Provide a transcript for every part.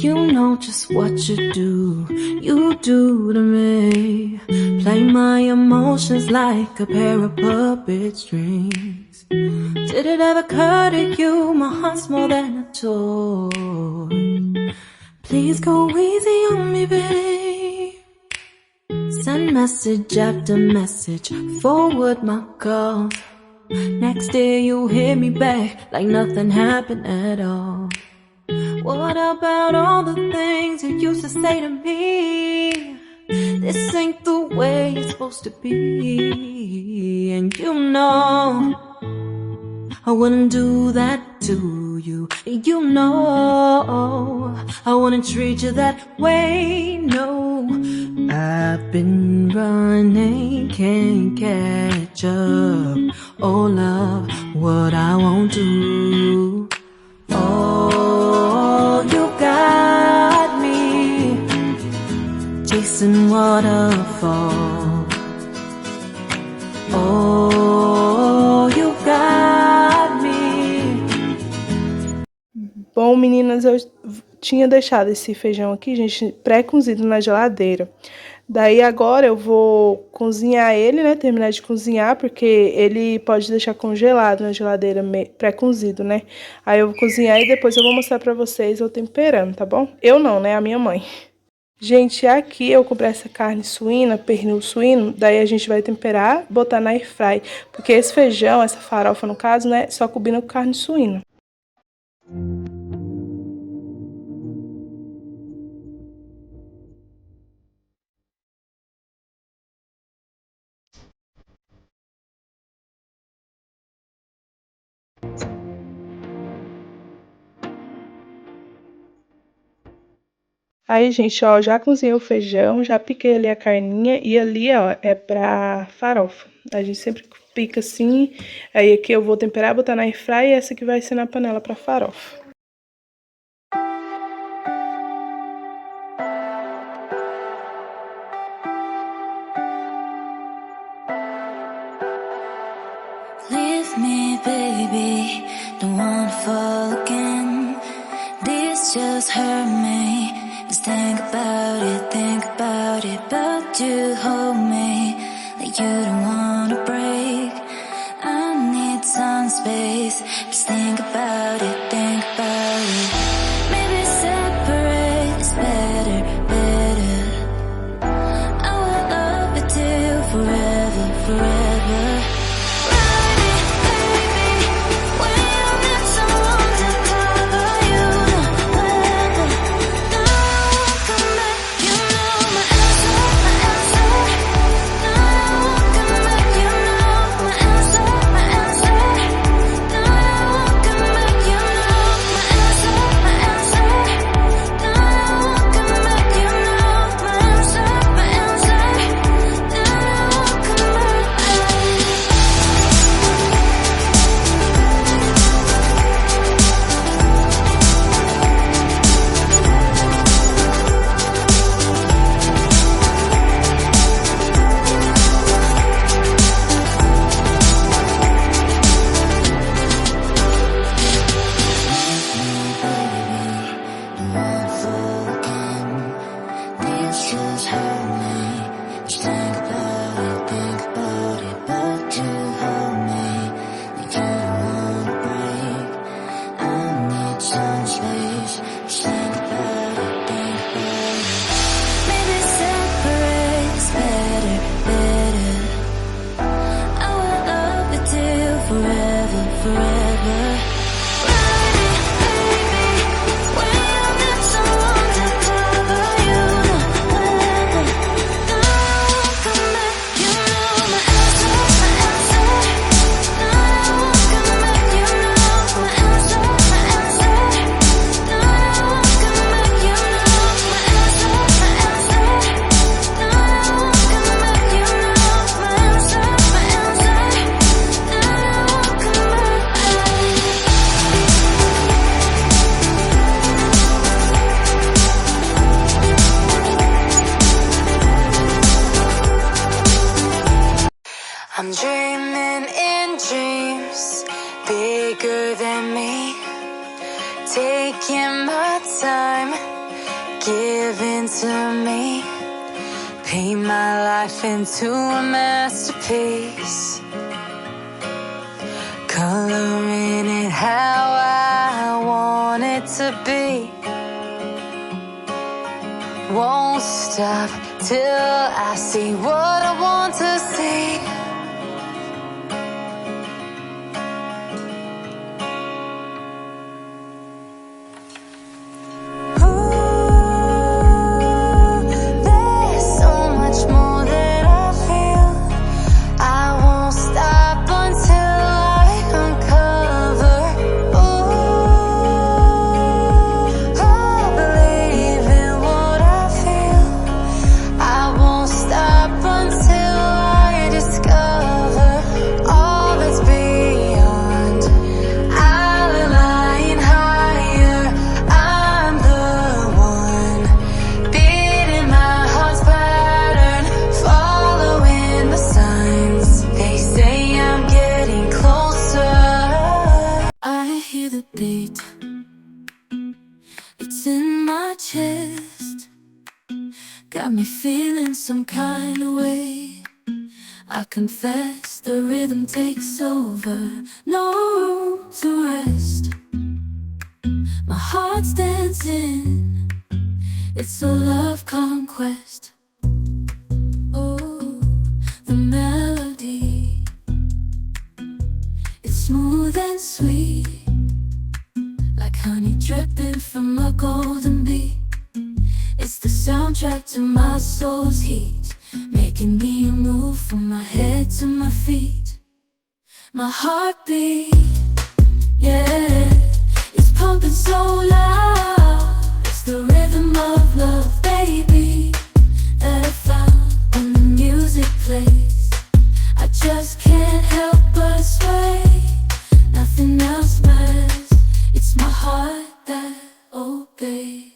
You know just what you do to me. Play my emotions like a pair of puppet strings. Did it ever occur to you my heart's more than a toy? Please go easy on me, babe. Send message after message, forward my calls. Next day you hit me back like nothing happened at all. What about all the things you used to say to me? This ain't the way it's supposed to be. And you know I wouldn't do that to you. You know I wouldn't treat you that way, no. I've been running, can't catch up. Oh love, what I won't do. Oh, you got me chasing waterfall. Oh, you got me. Bom, meninas, eu tinha deixado esse feijão aqui, gente, pré-cozido na geladeira. Daí agora eu vou cozinhar ele, né, terminar de cozinhar, porque ele pode deixar congelado na geladeira pré-cozido, né. Aí eu vou cozinhar e depois eu vou mostrar pra vocês eu temperando, tá bom? Eu não, né, a minha mãe. Gente, aqui eu comprei essa carne suína, pernil suíno, daí a gente vai temperar, botar na airfry, porque esse feijão, essa farofa no caso, né, só combina com carne suína. Aí, gente, ó, já cozinhei o feijão, já piquei ali a carninha e ali, ó, é pra farofa. A gente sempre pica assim, aí aqui eu vou temperar, botar na airfryer e essa aqui vai ser na panela pra farofa. Leave me, baby, don't wanna fall again. This just hurt me. Just think about it, but you hold me like you don't wanna break. I need some space. Just think about it, think about it. Maybe separate is better, better. I will love you till forever, forever. I'm dreaming in dreams bigger than me, taking my time, give in to me. Paint my life into a masterpiece, coloring it how I want it to be. Won't stop till I see what I want to see. It's in my chest, got me feeling some kind of way. I confess the rhythm takes over, no room to rest. My heart's dancing, it's a love conquest. Oh, the melody, it's smooth and sweet, like honey dripping from a golden bee. It's the soundtrack to my soul's heat, making me move from my head to my feet. My heartbeat, yeah, it's pumping so loud. It's the rhythm of love, baby, that I found when the music plays. I just can't help but sway, nothing else matters. It's my heart that obeys.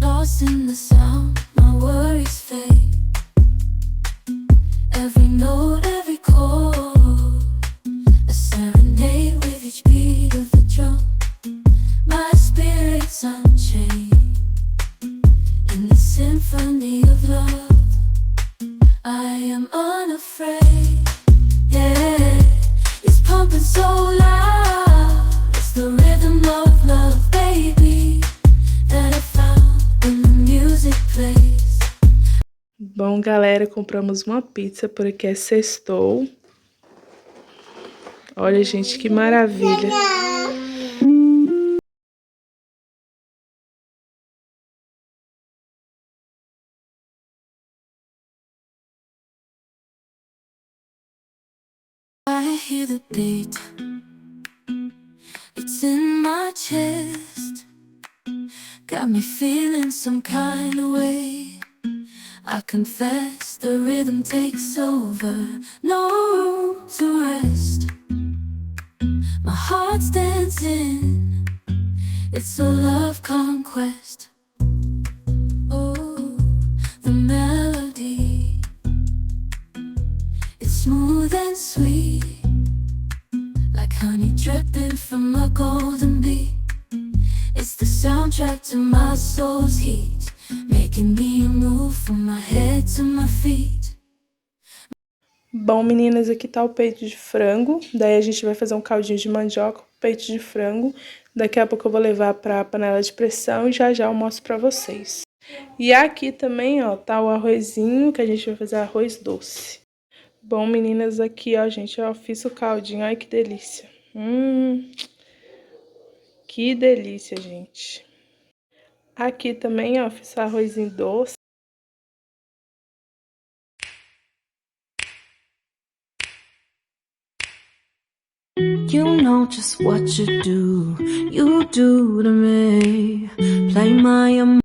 Lost in the sound, my worries fade. Every note, every chord, a serenade with each beat of the drum. My spirit's unchained in the symphony of love. I am unafraid, yeah, it's pumping so loud. It's the rhythm of love, baby, that I found when the music plays. Bom, galera, compramos uma pizza porque sextou. Olha, gente, que maravilha. I hear the beat, it's in my chest, got me feeling some kind of way. I confess the rhythm takes over, no room to rest. My heart's dancing, it's a love conquest. Oh, the melody, it's smooth and sweet, like honey dripping from a golden bee. It's the soundtrack to my soul's heat, making me move from my head to my feet. Bom, meninas, aqui tá o peito de frango. Daí a gente vai fazer um caldinho de mandioca, peito de frango. Daqui a pouco eu vou levar pra panela de pressão e já já eu mostro pra vocês. E aqui também, ó, tá o arrozinho, que a gente vai fazer arroz doce. Bom, meninas, aqui, ó, gente, eu fiz o caldinho, olha que delícia. Que delícia, gente. Aqui também, ó, fiz o arrozinho doce. You know just what you do to me. Play my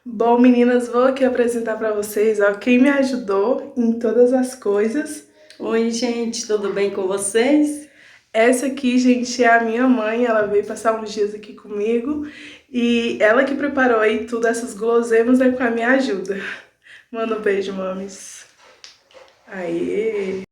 Bom, meninas, vou aqui apresentar pra vocês, ó, quem me ajudou em todas as coisas. Oi, gente, tudo bem com vocês? Essa aqui, gente, é a minha mãe, ela veio passar uns dias aqui comigo e ela que preparou aí tudo, essas guloseimas, é com a minha ajuda. Manda um beijo, mames. Aê!